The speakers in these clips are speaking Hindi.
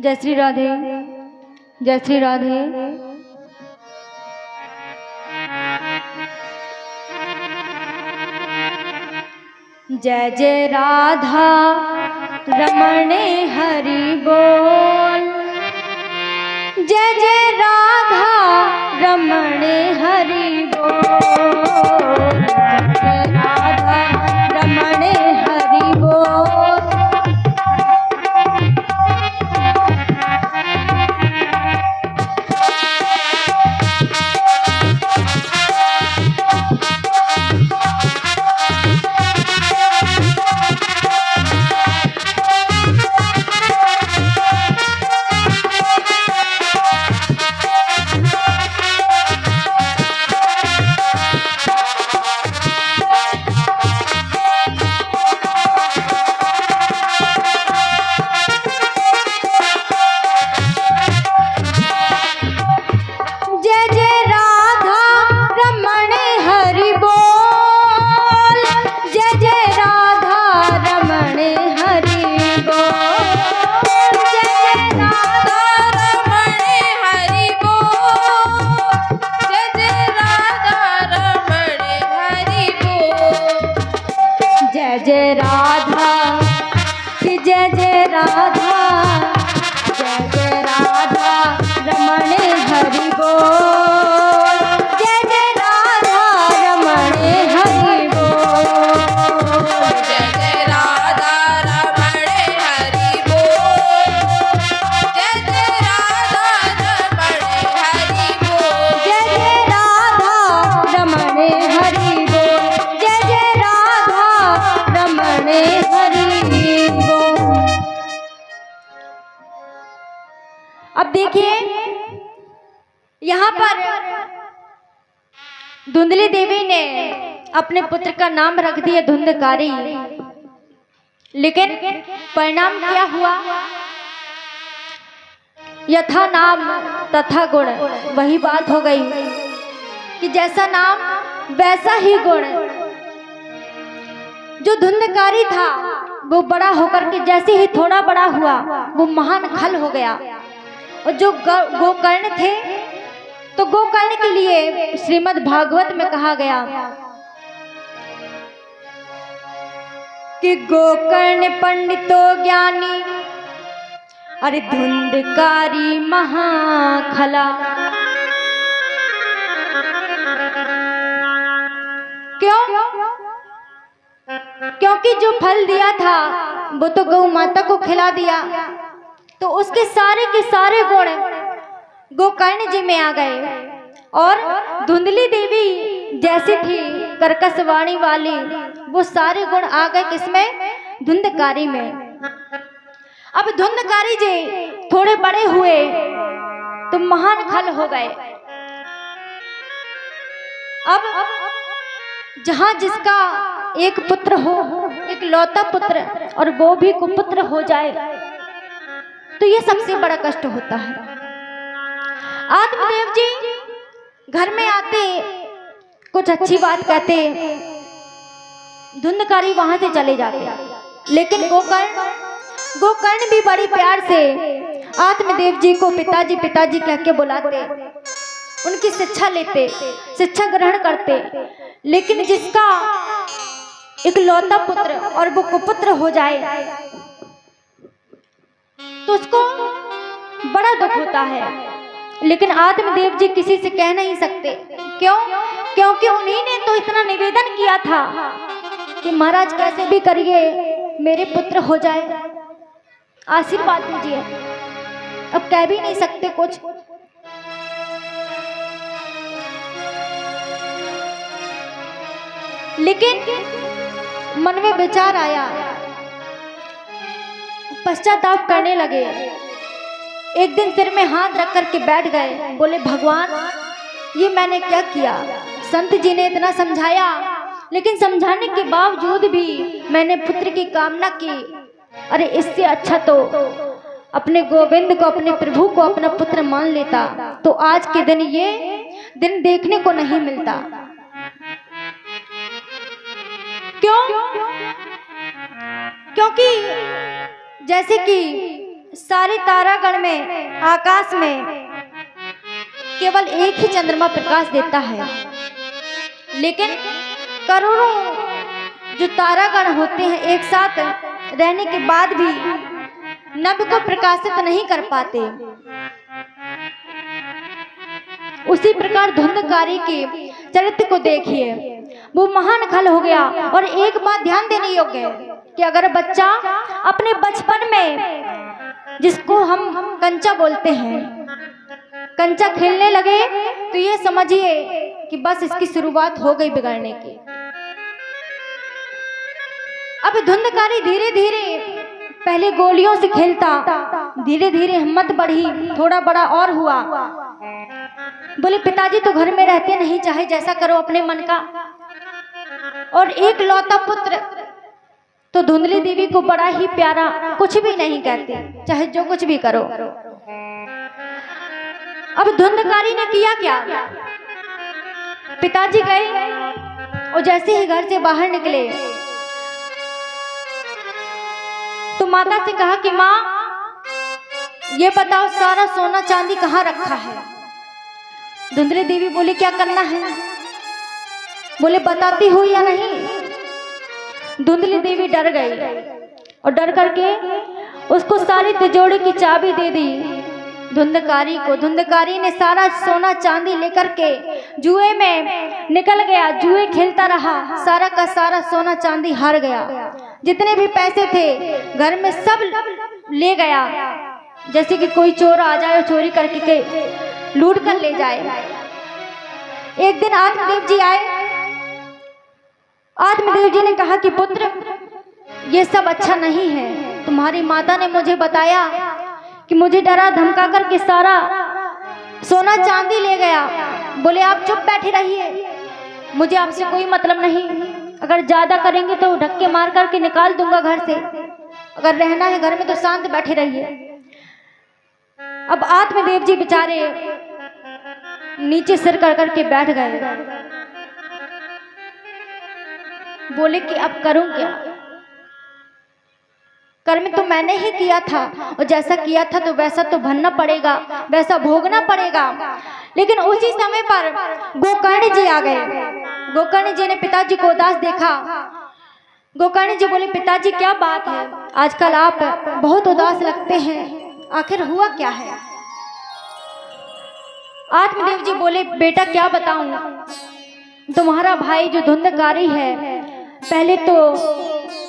जय श्री राधे, जय श्री राधे। जय जय राधा रमण हरि बोल, जय जय राधा रमण हरि बोल, जय राधा रमण हरि बोल। जय राधा कि जय जय राधा, जय जय राधा रमण हरि बोल, जय जय राधा रमण हरि बोल, जय जय राधा रमण हरि बोल, जय जय राधा रमण हरि बोल, जय जय राधा रमण हरि बोल, जय जय राधा रमण हरि बोल। अब देखिए यहाँ पर धुंधली देवी ने अपने पुत्र का नाम रख दिया धुंधकारी, लेकिन परिणाम क्या हुआ? यथा नाम तथा गुण, वही बात हो गई कि जैसा नाम वैसा ही गुण। जो धुंधकारी था वो बड़ा होकर के जैसे ही थोड़ा बड़ा हुआ वो महान खल हो गया। और जो गोकर्ण थे तो गोकर्ण के लिए श्रीमद् भागवत में कहा गया कि गोकर्ण पंडितो ज्ञानी अरे धुंधकारी महाखला। क्यों? क्योंकि जो फल दिया था वो तो गौ माता को खिला दिया, तो उसके सारे के सारे गुण गोकर्ण जी में आ गए। और धुंधली देवी जैसी थी कर्कश वाणी वाली, वो सारे गुण आ गए किसमें? धुंधकारी में। अब धुंधकारी जी थोड़े बड़े हुए तो महान खल हो गए। अब जहां जिसका एक पुत्र हो, एक लौता पुत्र, और वो भी कुपुत्र हो जाए तो ये सबसे बड़ा कष्ट होता है। आत्मदेव जी घर में आते, कुछ अच्छी बात कहते, धुंधकारी वहां से चले जाते, लेकिन गोकर्ण भी बड़ी प्यार से आत्मदेव जी को पिताजी पिताजी कह के बुलाते, उनकी शिक्षा लेते, शिक्षा ग्रहण करते। लेकिन जिसका एक लौता पुत्र और वो कुपुत्र हो जाए तो उसको बड़ा दुख होता है। लेकिन आत्मदेव जी किसी से कह नहीं सकते। क्यों? क्योंकि उन्हीं ने तो इतना निवेदन किया था कि महाराज कैसे भी करिए मेरे पुत्र हो जाए, आशीर्वाद दीजिए। अब कह भी नहीं सकते कुछ। लेकिन मन में विचार आया, पश्चाताप करने लगे। एक दिन सिर में हाथ रख करके बैठ गए, बोले भगवान ये मैंने क्या किया? संत जी ने इतना समझाया, लेकिन समझाने के बावजूद भी मैंने पुत्र की कामना की। अरे इससे अच्छा तो अपने गोविंद को, अपने प्रभु को अपना पुत्र मान लेता, तो आज के दिन ये दिन देखने को नहीं मिलता। क्यों? क्योंकि जैसे कि सारे तारागण में, आकाश में केवल एक ही चंद्रमा प्रकाश देता है, लेकिन करोड़ों जो तारागण होते हैं एक साथ रहने के बाद भी नभ को प्रकाशित नहीं कर पाते। उसी प्रकार धुंधकारी के चरित्र को देखिए, वो महान खल हो गया। और एक बात ध्यान देने योग्य है कि अगर बच्चा अपने बचपन में, जिसको हम कंचा बोलते हैं, कंचा खेलने लगे तो ये समझिए कि बस इसकी शुरुआत हो गई बिगड़ने की। अब धुंधकारी धीरे धीरे पहले गोलियों से खेलता, धीरे धीरे हिम्मत बढ़ी, थोड़ा बड़ा और हुआ। बोले पिताजी तो घर में रहते नहीं, चाहे जैसा करो अपने मन का। और एक लौता पुत्र तो धुंधली देवी को बड़ा ही प्यारा, कुछ भी नहीं कहते, चाहे जो कुछ भी करो। अब धुंधकारी ने किया क्या, पिताजी गए और जैसे ही घर से बाहर निकले तो माता से कहा कि माँ ये बताओ सारा सोना चांदी कहाँ रखा है। धुंधली देवी बोली क्या करना है, बोले बताती हो या नहीं। धुंधली देवी डर गई और डर करके उसको सारी तिजोरी की चाबी दे दी धुंधकारी को। धुंधकारी ने सारा सोना चांदी लेकर के जुए में निकल गया, जुए खेलता रहा, सारा का सारा सोना चांदी हार गया। जितने भी पैसे थे घर में सब ले गया, जैसे कि कोई चोर आ जाए और चोरी करके लूट कर ले जाए। एक दिन आत्मदेव जी आए। आत्मदेव जी ने कहा कि पुत्र ये सब अच्छा नहीं है, तुम्हारी माता ने मुझे बताया कि मुझे डरा धमका करके सारा सोना चांदी ले गया। बोले आप चुप बैठे रहिए, मुझे आपसे कोई मतलब नहीं, अगर ज्यादा करेंगे तो धक्के मार करके निकाल दूंगा घर से, अगर रहना है घर में तो शांत बैठे रहिए। अब आत्मदेव जी बेचारे नीचे सिर कर करके बैठ गए। बोले कि अब करूं क्या, कर्म तो मैंने ही किया था और जैसा किया था तो वैसा तो भरना पड़ेगा, वैसा भोगना पड़ेगा। लेकिन उसी समय पर गोकर्ण जी आ गए। गोकर्ण जी ने पिताजी को उदास देखा। गोकर्ण जी बोले पिताजी क्या बात है, आजकल आप बहुत उदास लगते हैं, आखिर हुआ क्या है। आत्मदेव जी बोले बेटा क्या बताऊं, तुम्हारा भाई जो धुंधकारी है पहले तो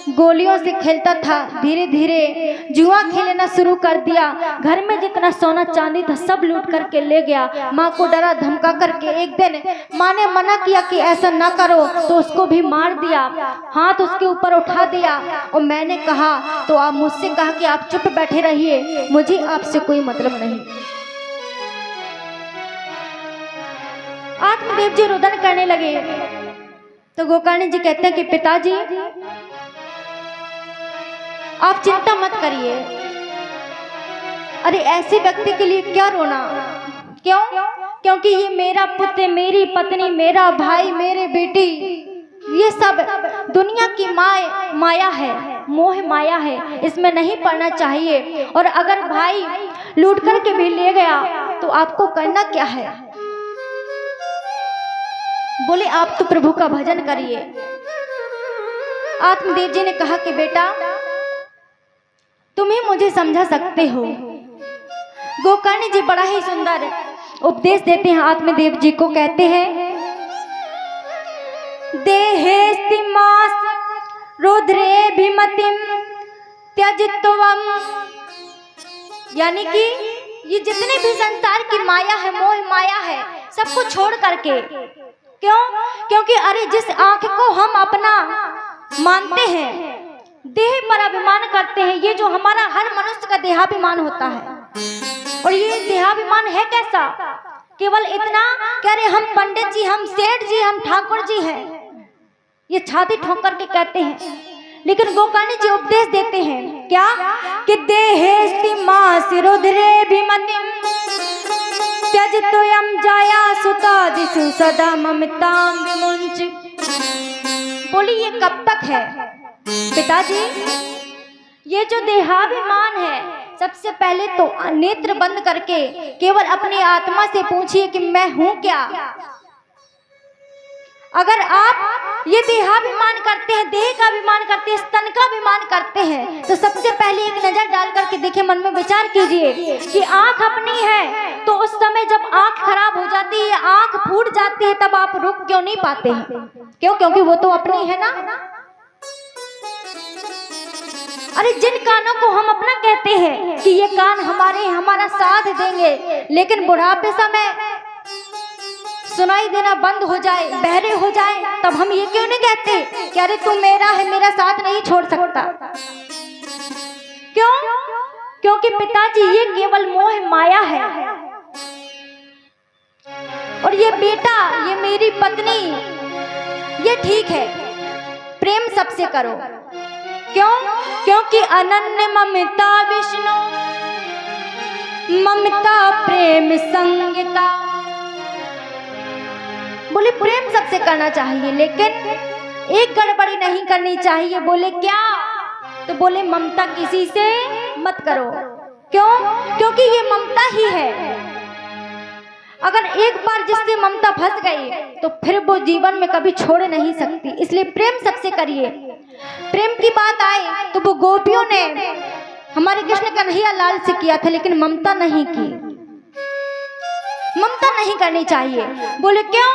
गोलियों से खेलता था, धीरे धीरे जुआ खेलना शुरू कर दिया, घर में जितना सोना चांदी था सब लूट करके ले गया। माँ को डरा धमका करके एक दिन माँ ने मना किया कि ऐसा ना करो तो उसको भी मार दिया, हाथ उसके ऊपर उठा दिया। और मैंने कहा तो आप मुझसे कहा कि आप चुप बैठे रहिए, मुझे आपसे कोई मतलब नहीं। आत्मदेव जी रुदन करने लगे तो गोकर्ण जी कहते हैं कि पिताजी आप चिंता मत करिए, अरे ऐसे व्यक्ति के लिए क्या रोना, क्यों, क्योंकि ये मेरा पुत्र, मेरी पत्नी, मेरा भाई, मेरे बेटी, ये सब दुनिया की माया है, मोह माया है, इसमें नहीं पड़ना चाहिए। और अगर भाई लूट करके भी ले गया तो आपको करना क्या है। बोले आप तो प्रभु का भजन करिए। आत्मदेव जी ने कहा कि बेटा तुम ही मुझे समझा सकते हो। गोकर्ण जी बड़ा ही सुंदर उपदेश देते हैं आत्मदेव जी को, कहते हैं देहेस्तिमास रुद्रे भिमतिम त्यजित्वम, यानी कि ये जितने भी संसार की माया है, मोह माया है, सबको छोड़ करके, क्यों, क्योंकि अरे जिस आंख को हम अपना मानते हैं, देह पर अभिमान करते हैं, ये जो हमारा हर मनुष्य का देहाभिमान होता है। और ये देहाभिमान है कैसा, केवल इतना कि अरे हम पंडित जी, हम सेठ जी, हम ठाकुर जी हैं, ये छाती ठोक करके कहते हैं। लेकिन गोकर्ण जी उपदेश देते हैं क्या कि देहेस्तिमास रुद्रे भिमतिम त्यजतोयम जाया सुता दिशु सदा ममताम विमुंच। बोली ये कब तक है पिताजी, ये जो देहाभिमान है सबसे पहले तो नेत्र बंद करके केवल अपनी आत्मा से पूछिए कि मैं हूं क्या। अगर आप ये देहाभिमान करते हैं, देह का अभिमान करते हैं, स्तन का अभिमान करते हैं, तो सबसे पहले एक नजर डाल करके देखिए, मन में विचार कीजिए कि आंख अपनी है, तो उस समय जब आंख खराब हो जाती है, आंख फूट जाती है, तब आप रुक क्यों नहीं पाते हैं? क्यों? क्योंकि वो तो अपनी है ना। अरे जिन कानों को हम अपना कहते हैं कि ये कान हमारे, हमारा साथ देंगे, लेकिन बुढ़ापे समय सुनाई देना बंद हो जाए, बहरे हो जाए, तब हम ये क्यों नहीं कहते कि अरे तू मेरा है, मेरा साथ नहीं छोड़ सकता? क्यों? क्योंकि पिताजी ये केवल मोह माया है, और ये बेटा, ये मेरी पत्नी, ये ठीक है, प्रेम सबसे करो। क्यों? क्योंकि अनन्य ममता विष्णु, ममता प्रेम संगीता। बोले प्रेम सबसे करना चाहिए, लेकिन एक गड़बड़ी नहीं करनी चाहिए। बोले क्या? तो बोले ममता किसी से मत करो। क्यों? क्योंकि ये ममता ही है। अगर एक बार जिससे ममता फंस गई तो फिर वो जीवन में कभी छोड़ नहीं सकती। इसलिए प्रेम सबसे करिए। प्रेम की बात आए तो वो गोपियों ने हमारे कृष्ण कन्हैया लाल से किया था, लेकिन ममता नहीं की। ममता नहीं करनी चाहिए। बोले क्यों?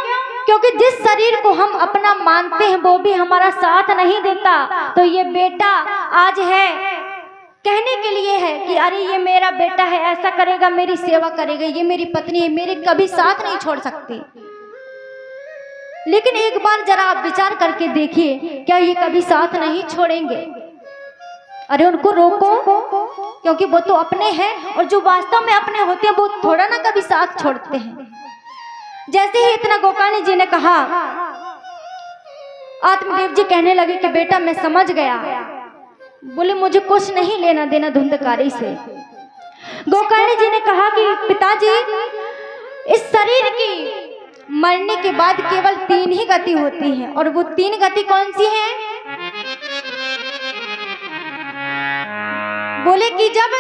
क्योंकि जिस शरीर को हम अपना मानते हैं वो भी हमारा साथ नहीं देता, तो ये बेटा आज है, कहने के लिए है कि अरे ये मेरा बेटा है, ऐसा करेगा, मेरी सेवा करेगा, ये मेरी पत्नी है, मेरे कभी साथ नहीं छोड़ सकती। लेकिन एक बार जरा आप विचार करके देखिए, क्या ये कभी साथ नहीं छोड़ेंगे? अरे उनको रोको, क्योंकि वो तो अपने हैं, और जो वास्तव में अपने होते हैं वो थोड़ा ना कभी साथ छोड़ते हैं। जैसे ही इतना गोकर्ण जी ने कहा, आत्मदेव जी कहने लगे कि बेटा मैं समझ गया। बोले मुझे कुछ नहीं लेना देना धुंधकारी से। गोकर्ण जी ने कहा कि पिताजी, इस शरीर की मरने के बाद केवल 3 ही गति होती है, और वो 3 गति कौन सी है? बोले कि जब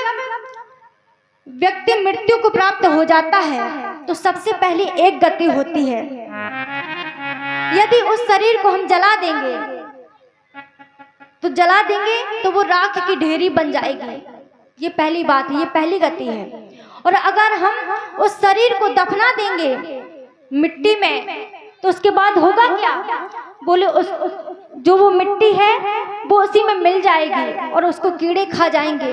व्यक्ति मृत्यु को प्राप्त हो जाता है तो सबसे पहले एक गति होती है, यदि उस शरीर को हम जला देंगे तो वो राख की ढेरी बन जाएगी। ये पहली बात है, ये पहली गति है। और अगर हम उस शरीर को दफना देंगे मिट्टी में तो उसके बाद होगा क्या? बोले उस जो वो मिट्टी है वो उसी में मिल जाएगी और उसको कीड़े खा जाएंगे।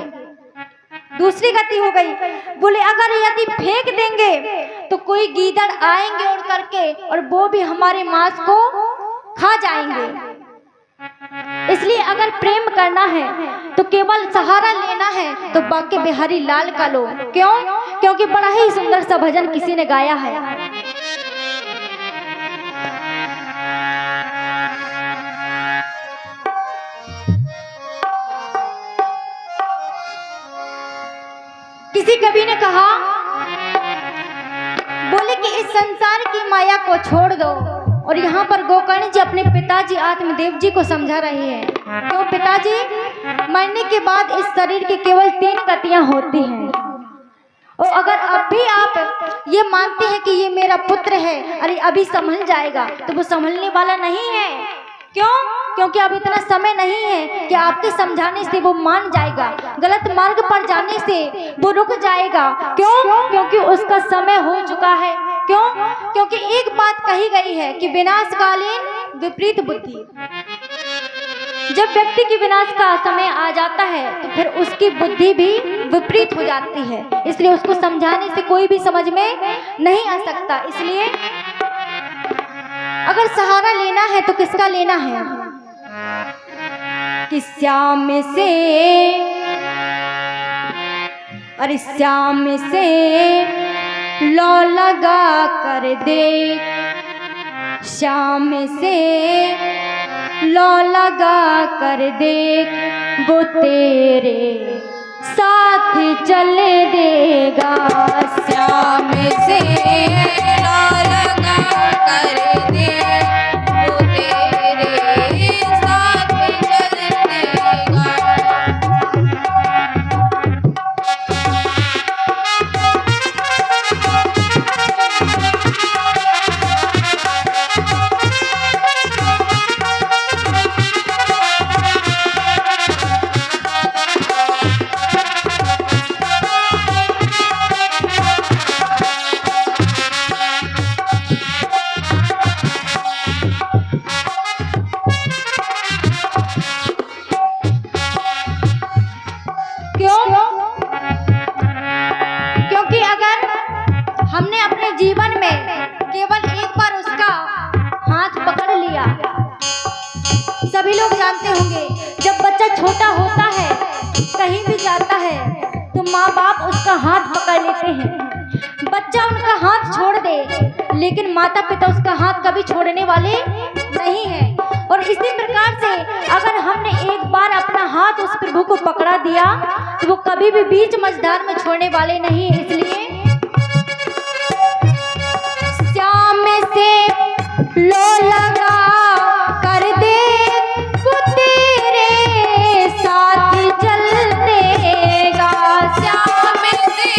दूसरी गति हो गई, बोले अगर यदि फेंक देंगे तो कोई गीदड़ आएंगे उड़ करके और वो भी हमारे मांस को खा जाएंगे। इसलिए अगर प्रेम करना है तो केवल सहारा लेना है तो बाके बिहारी लाल का लो। क्यों? क्योंकि बड़ा ही सुंदर सा भजन किसी ने गाया है। किसी कवि ने कहा, बोले कि इस संसार की माया को छोड़ दो, और यहाँ पर गोकर्ण जी अपने पिताजी आत्मदेव जी को समझा रहे हैं। तो पिताजी, मरने के बाद इस शरीर की केवल 3 गतियां होती हैं, और अगर अब भी आप ये मानते हैं कि ये मेरा पुत्र है, अरे अभी संभल जाएगा, तो वो संभलने वाला नहीं है। क्यों? क्योंकि अब इतना समय नहीं है कि आपके समझाने से वो मान जाएगा, गलत मार्ग पर जाने से वो रुक जाएगा। क्यों? क्योंकि उसका समय हो चुका है। क्यों? क्योंकि एक बात कही गई है कि विनाशकालीन विपरीत बुद्धि। जब व्यक्ति की विनाश का समय आ जाता है तो फिर उसकी बुद्धि भी विपरीत हो जाती है, इसलिए उसको समझाने से कोई भी समझ में नहीं आ सकता। इसलिए अगर सहारा लेना है तो किसका लेना है? कि श्याम से, अरे श्याम से लौ लगा कर दे, श्याम से लौ लगा कर देख, वो तेरे साथ चल देगा। श्याम से लौ लगा कर दे, वो तेरे साथ चल देगा। जीवन में केवल एक बार उसका हाथ पकड़ लिया। सभी लोग जानते होंगे जब बच्चा छोटा होता है कहीं भी जाता है तो माँ बाप उसका हाथ पकड़ लेते हैं। बच्चा उनका हाथ छोड़ दे लेकिन माता पिता उसका हाथ कभी छोड़ने वाले नहीं हैं। और इसी प्रकार से अगर हमने एक बार अपना हाथ उस प्रभु को पकड़ा दिया तो वो कभी भी बीच मझधार में छोड़ने वाले नहीं हैं। इसलिए श्याम से लो लगा कर दे वो तेरे साथ चल देगा। श्याम से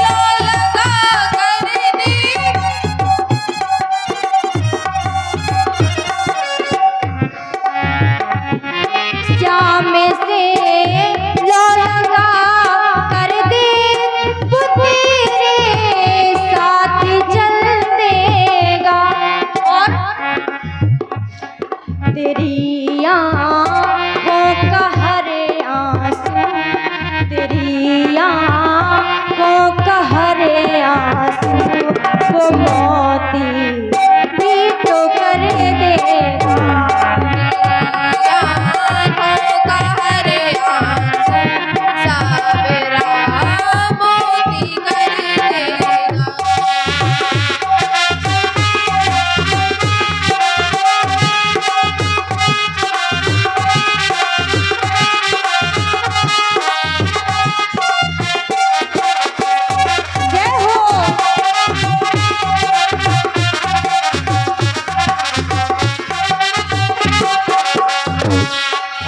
लो लगा कर दे, श्याम से लो लगा कर दे वो तेरे साथ चल देगा। और तेरी आँखों का हर आंसू, तेरी आँखों का हर आंसू वो मोती भी तो कर देगा। आँखों का हर आंसू सावेरा मोती कर देगा। जय हो।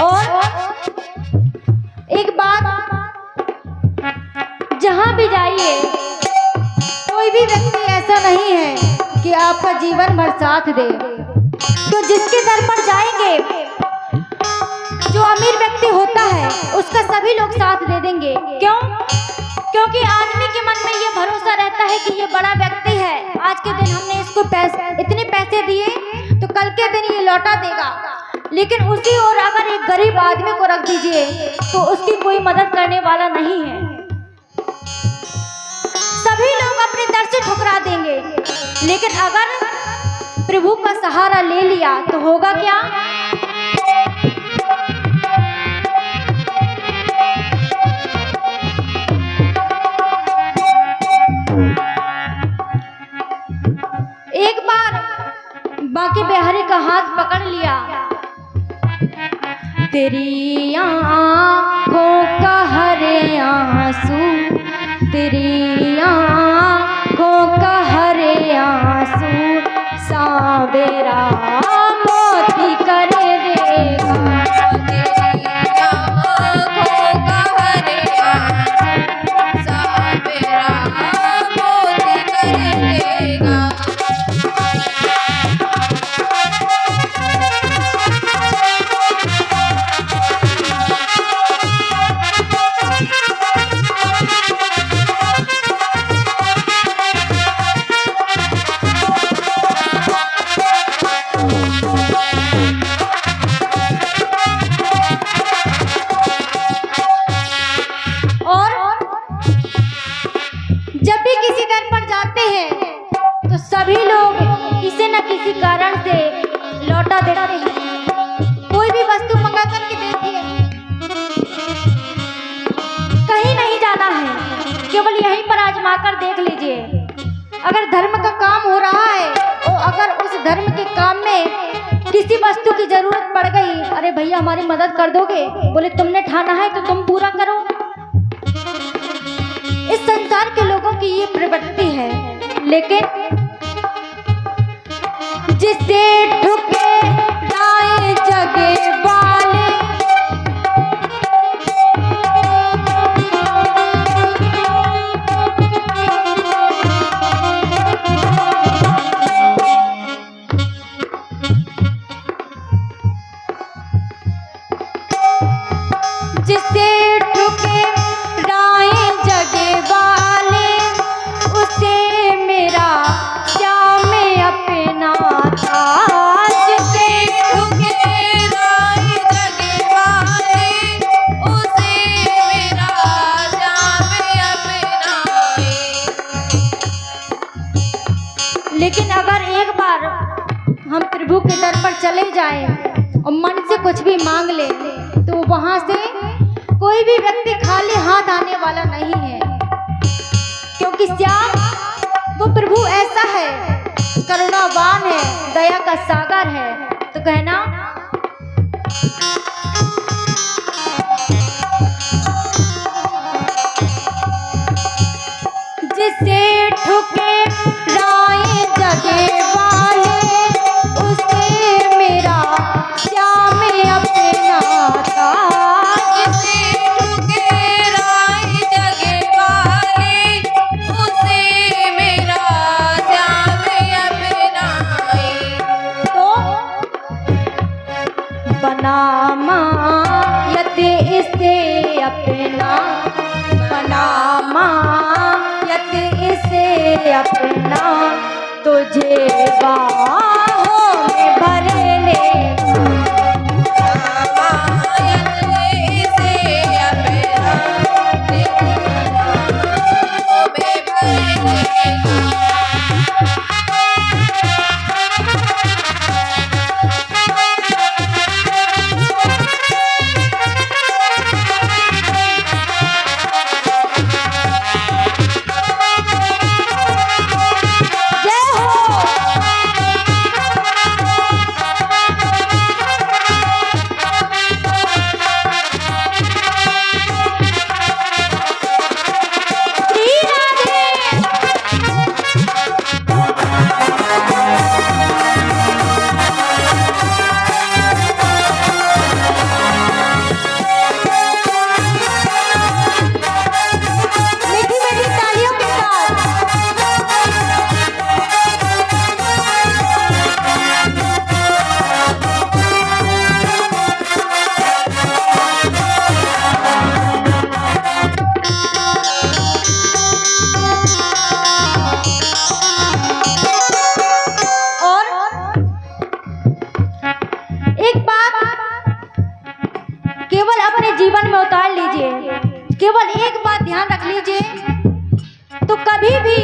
और एक बात, जहाँ भी जाइए कोई भी व्यक्ति ऐसा नहीं है कि आपका जीवन भर साथ दे। तो जिसके दर पर जाएंगे जो अमीर व्यक्ति होता है उसका सभी लोग साथ दे देंगे। क्यों? क्योंकि आदमी के मन में ये भरोसा रहता है कि ये बड़ा व्यक्ति है, आज के दिन हमने इसको इतने पैसे दिए तो कल के दिन ये लौटा देगा। लेकिन उसी ओर अगर एक गरीब आदमी को रख दीजिए तो उसकी कोई मदद करने वाला नहीं है। सभी लोग अपनी दर से ठुकरा देंगे। लेकिन अगर प्रभु का सहारा ले लिया तो होगा क्या? एक बार बांके बिहारी का हाथ पकड़ लिया। तेरी आँखों का हर आंसू, तेरी आँखों का हर आंसू सावेरा मोती कर देगा। तेरी आँखों का हर आंसू सावेरा मोती कर देगा। जब भी किसी दर पर जाते हैं तो सभी लोग किसी न किसी कारण से लौटा देते हैं। कोई भी वस्तु मंगा करके देखिए, कहीं नहीं जाना है, केवल यहीं पर आजमा कर देख लीजिए। अगर धर्म का काम हो रहा है और अगर उस धर्म के काम में किसी वस्तु की जरूरत पड़ गई, अरे भैया हमारी मदद कर दोगे? बोले तुमने ठाना है तो तुम पूरा करो। इस संसार के लोगों की ये प्रवृत्ति है। लेकिन जिसे ठुके लाए जगे वाले, जिसे ठुके लाए जगे वाले, उसे मेरा श्याम अपना था। प्रभु के दर पर चले जाए और मन से कुछ भी मांग ले तो वहां से कोई भी व्यक्ति खाली हाथ आने वाला नहीं है, क्योंकि श्याम वो प्रभु ऐसा है, करुणावान है, दया का सागर है। तो कहना जिसे ठुके राय जगे वाले उसे मेरा श्याम अपना था। जिसे ठुके राय जगे वाले उसे मेरा श्याम अपनाए। तो बना मायत इसे अपना, बना मायत इसे अपना, तुझे बाहों में भर लेगा। मायत इसे अपना, तेरी बाहों में भर लेगा। केवल अपने जीवन में उतार लीजिए, केवल एक बात ध्यान रख लीजिए, तो कभी भी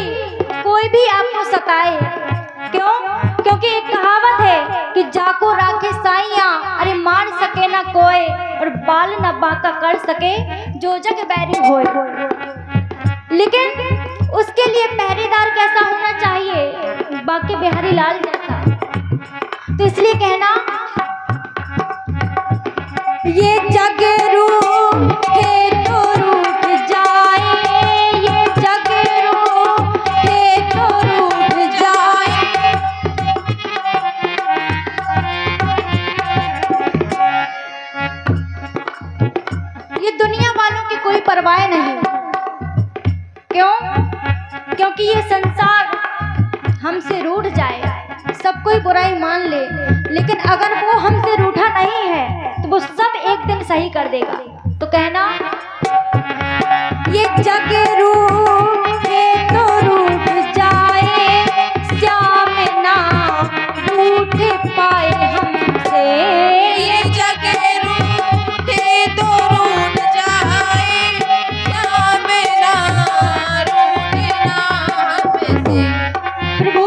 कोई भी आपको सताए, क्यों? क्योंकि एक कहावत है कि जाको राखे साइयां, अरे मार सके ना कोई और बाल न बांका कर सके जो जग बैरी होए। लेकिन उसके लिए पहरेदार कैसा होना चाहिए? बांके बिहारी लाल जैसा। तो इसलिए कहना ये जग रूठे तो रूठ जाए, ये जग रूठे तो रूठ जाए। ये दुनिया वालों की कोई परवाह नहीं, क्यों? क्योंकि ये संसार हमसे रूठ जाए, सब कोई बुराई मान ले, लेकिन अगर वो हमसे रूठा नहीं है तो वो सब एक दिन सही कर देगा। तो कहना ये जग रूठे तो रूठ जाए, श्याम ना रूठ पाए हमसे। ये जग रूठे तो रूठ जाए, श्याम ना रूठना हमसे। प्रभु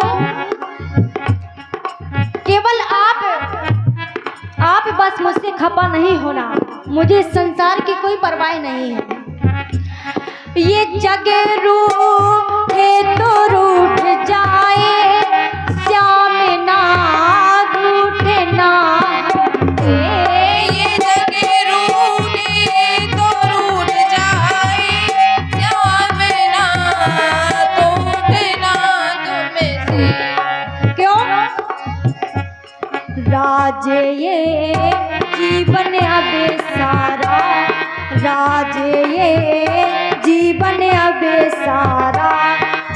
केवल आप बस मुझसे खपा नहीं होना, मुझे इस संसार की कोई परवाह नहीं है। ये जग रूठे तो रूठ जाए, श्याम ना रूठना हमसे। ये जग रूठे तो रूठ जाए, श्याम ना रूठना तुमसे। क्यों? राज ये जीवन अब सारा, राज ये जीवन अब सारा,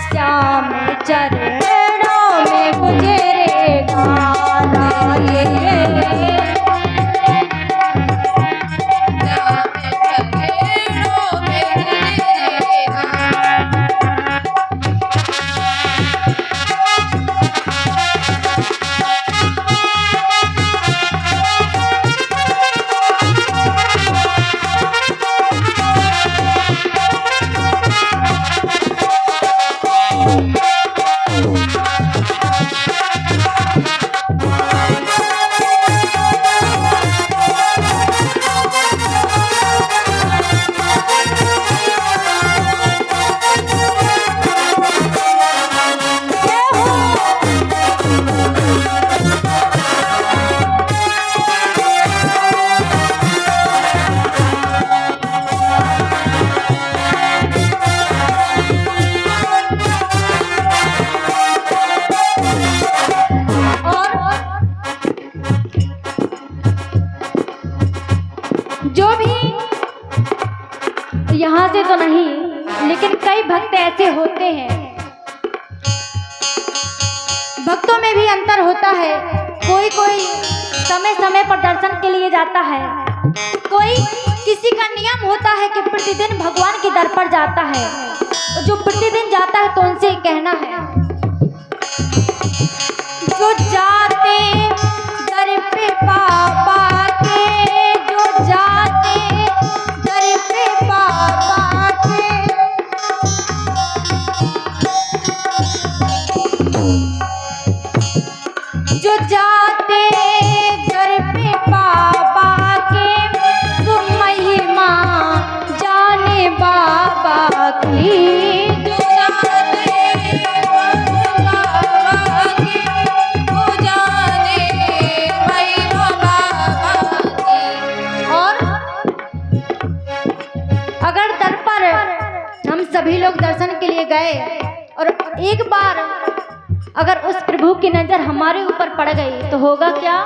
श्याम चरणों में गुजरेगा। राज ये श्याम चरणों में गुजरेगा। चाहते तो नहीं, लेकिन कई भक्त ऐसे होते हैं। भक्तों में भी अंतर होता है। कोई कोई समय समय पर दर्शन के लिए जाता है, कोई किसी का नियम होता है कि प्रतिदिन भगवान के दर पर जाता है। और जो प्रतिदिन जाता है तो उनसे कहना है, जो जाते दर पे बाबा के, जो जाते दर पे बाबा के, जो जाते दर पे बाबा के, वो महिमा जाने बाबा की। जो जाने बाबा की, वो जाने महिमा बाबा की। और अगर दर पर हम सभी लोग दर्शन के लिए गए और एक बार अगर उस प्रभु की नजर हमारे ऊपर पड़ गई तो होगा क्या?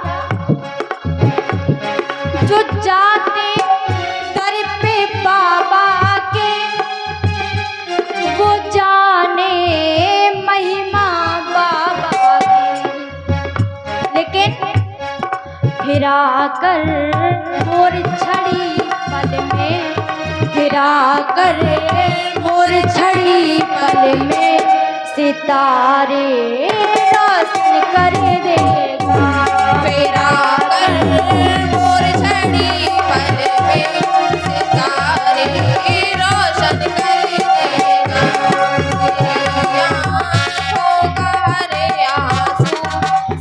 जो जाते दर पे बाबा के, वो जाने महिमा बाबा की। लेकिन फिरा कर मोर छड़ी पल में, फिरा कर मोर छड़ी पल में, सितारे रोशन कर देगा। फेरा कर मोर छड़ी पल में, सितारे रोशन कर देगा। तेरी आँखों का हरे आंसू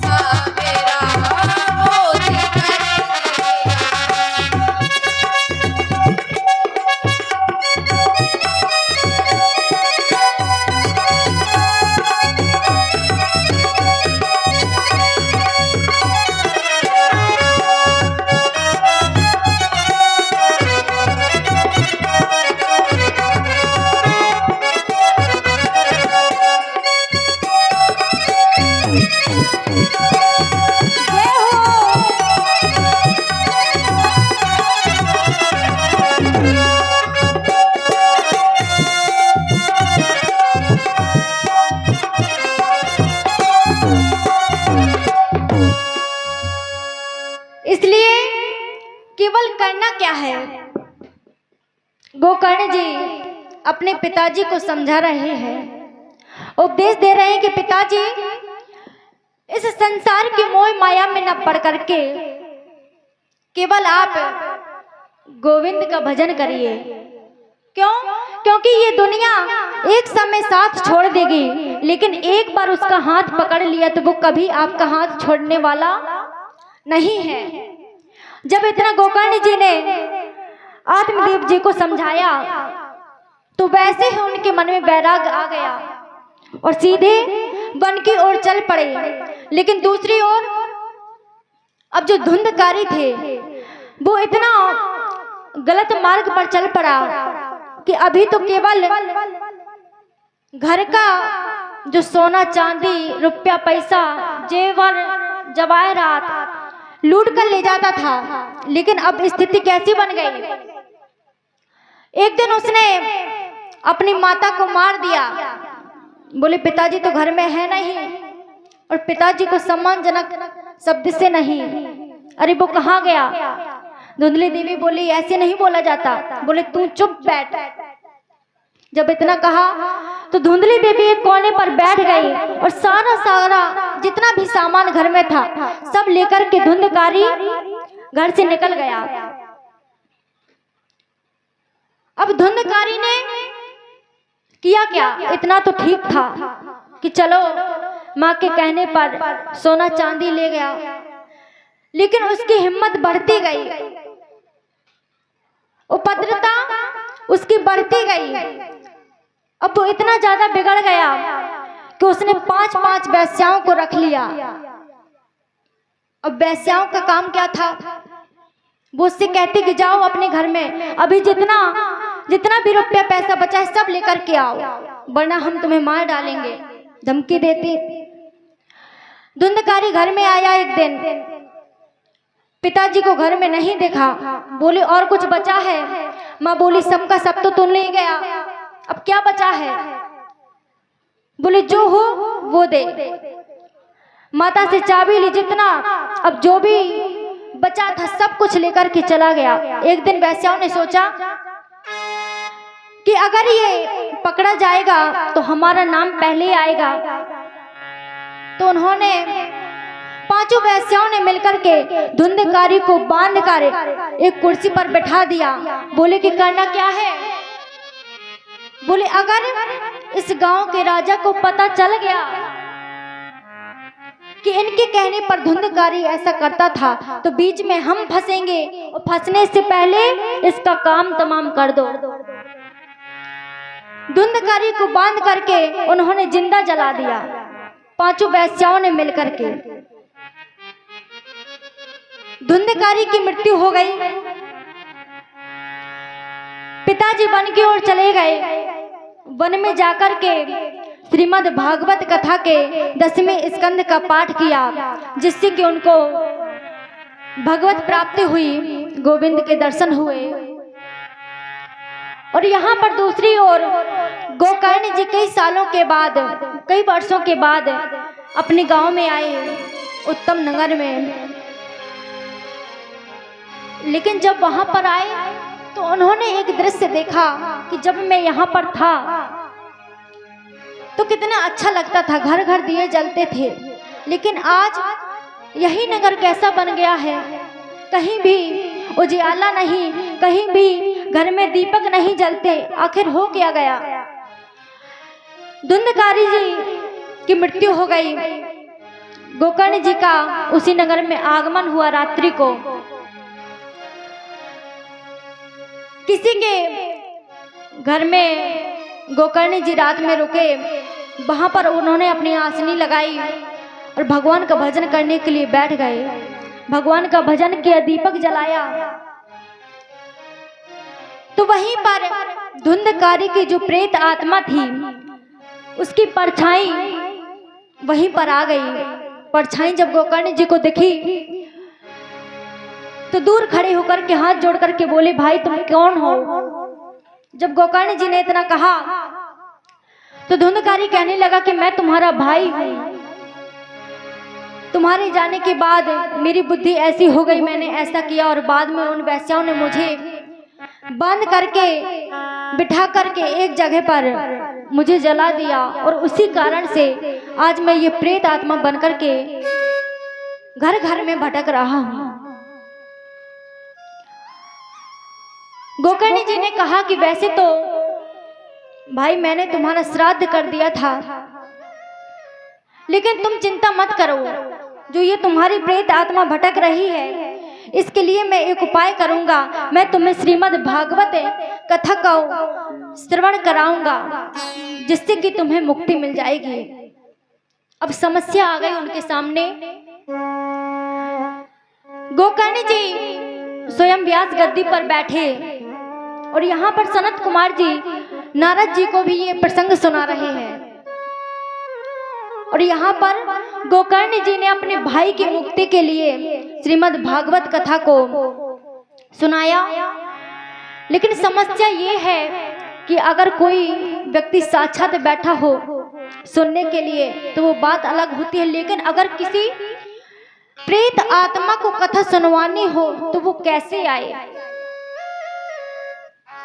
सवेरा मोती करेगा। जय हो। इसलिए केवल करना क्या है? गोकर्ण जी अपने पिताजी को समझा रहे हैं, उपदेश दे रहे हैं कि पिताजी, इस संसार की मोह माया में न पड़ करके केवल आप गोविंद का भजन करिए। क्यों? क्योंकि ये दुनिया एक समय साथ छोड़ देगी, लेकिन एक बार उसका हाथ पकड़ लिया तो वो कभी आपका हाथ छोड़ने वाला नहीं है। जब इतना गोकर्ण जी ने आत्मदेव जी को समझाया तो वैसे ही उनके मन में वैराग आ गया और सीधे वन की ओर चल पड़े। लेकिन दूसरी ओर अब जो धुंधकारी थे वो इतना गलत मार्ग पर चल पड़ा कि अभी तो केवल घर का जो सोना चांदी रुपया पैसा जेवर जवाहरात लूट कर ले जाता था, लेकिन अब स्थिति कैसी बन गई? एक दिन उसने अपनी माता को मार दिया। बोले पिताजी तो घर में है नहीं, और पिताजी को सम्मानजनक शब्द से नहीं। अरे वो कहाँ गया? धुंधली देवी बोली ऐसे नहीं बोला जाता। बोले तू चुप बैठ। जब इतना कहा तो धुंधली देवी एक कोने पर बैठ गई और सारा सारा जितना भी सामान घर में था सब लेकर के धुंधकारी घर से निकल गया। अब धुंधकारी ने किया क्या? इतना तो ठीक था कि चलो माँ के कहने पर सोना चांदी ले गया, लेकिन उसकी हिम्मत बढ़ती गई, उपद्रवता उसकी बढ़ती गई। अब वो इतना ज्यादा बिगड़ गया कि उसने 5-5 वेश्याओं को रख लिया। अब वेश्याओं का काम क्या था? वो उससे कहते कि जाओ अपने घर में अभी जितना भी रुपया पैसा बचा है सब लेकर के आओ, वरना हम तुम्हें मार डालेंगे, धमकी देती। धुंधकारी घर में आया एक दिन, पिताजी को घर में नहीं देखा। बोले और कुछ बचा है? माँ बोली सबका सब तो ले गया, अब क्या बचा है? बोले जो हो वो दे। माता से चाबी ली जितना, अब जो भी बचा था सब कुछ लेकर के चला गया। एक दिन वेश्याओं ने सोचा कि अगर ये पकड़ा जाएगा तो हमारा नाम पहले आएगा। तो उन्होंने पांचों वेश्याओं ने मिलकर के धुंधकारी को बांध कर एक कुर्सी पर बैठा दिया। बोले कि करना क्या है? बोले अगर इस गांव के राजा को पता चल गया कि इनके कहने पर धुंधकारी ऐसा करता था तो बीच में हम फंसेंगे, और फंसने से पहले इसका काम तमाम कर दो। धुंधकारी को बांध करके उन्होंने जिंदा जला दिया, पांचों वेश्याओं ने मिलकर के। धुंधकारी की मृत्यु हो गई। पिताजी वन की ओर चले गए। वन में जाकर के श्रीमद् भागवत कथा के 10वें स्कंद का पाठ किया, जिससे कि उनको भगवत प्राप्ति हुई, गोविंद के दर्शन हुए। और यहाँ पर दूसरी ओर गोकर्ण जी कई सालों के बाद, कई वर्षों के बाद अपने गांव में आए, उत्तम नगर में। लेकिन जब वहां पर आए तो उन्होंने एक दृश्य देखा कि जब मैं यहाँ पर था तो कितना अच्छा लगता था, घर घर दिए जलते थे। लेकिन आज यही नगर कैसा बन गया है, कहीं भी उजियाला नहीं, कहीं भी घर में दीपक नहीं जलते। आखिर हो क्या गया? धुंधकारी जी की मृत्यु हो गई। गोकर्ण जी का उसी नगर में आगमन हुआ रात्रि को। किसी के घर में गोकर्ण जी रात में रुके, वहां पर उन्होंने अपनी आसनी लगाई और भगवान का भजन करने के लिए बैठ गए। भगवान का भजन किया, दीपक जलाया। तो वहीं पर धुंधकारी की जो प्रेत आत्मा थी, उसकी परछाई वहीं पर आ गई। परछाई जब गोकर्ण जी को दिखी तो दूर खड़े होकर के हाथ जोड़ करके बोले, भाई तुम कौन हो? जब गोकर्ण जी ने इतना कहा तो धुंधकारी कहने लगा कि मैं तुम्हारा भाई हूं। तुम्हारे जाने के बाद मेरी बुद्धि ऐसी हो गई, मैंने ऐसा किया, और बाद में उन वैश्याओं ने मुझे बांध करके बिठा करके एक जगह पर मुझे जला दिया, और उसी कारण से आज मैं ये प्रेत आत्मा बन करके घर घर में भटक रहा हूं। गोकर्ण जी ने कहा कि वैसे तो भाई मैंने तुम्हारा श्राद्ध कर दिया था, लेकिन तुम चिंता मत करो, जो ये तुम्हारी प्रेत आत्मा भटक रही है, इसके लिए मैं एक उपाय करूंगा। मैं तुम्हें श्रीमद् भागवत कथा का श्रवण कराऊंगा, जिससे कि तुम्हें मुक्ति मिल जाएगी। अब समस्या आ गई उनके सामने। गोकर्ण जी स्वयं व्यास गद्दी पर बैठे और यहाँ पर सनत कुमार जी नारद जी को भी ये प्रसंग सुना रहे हैं। और यहाँ पर गोकर्ण जी ने अपने भाई की मुक्ति के लिए श्रीमद् भागवत कथा को सुनाया। लेकिन समस्या ये है कि अगर कोई व्यक्ति साक्षात बैठा हो सुनने के लिए तो वो बात अलग होती है, लेकिन अगर किसी प्रेत आत्मा को कथा सुनवानी हो तो वो कैसे आए?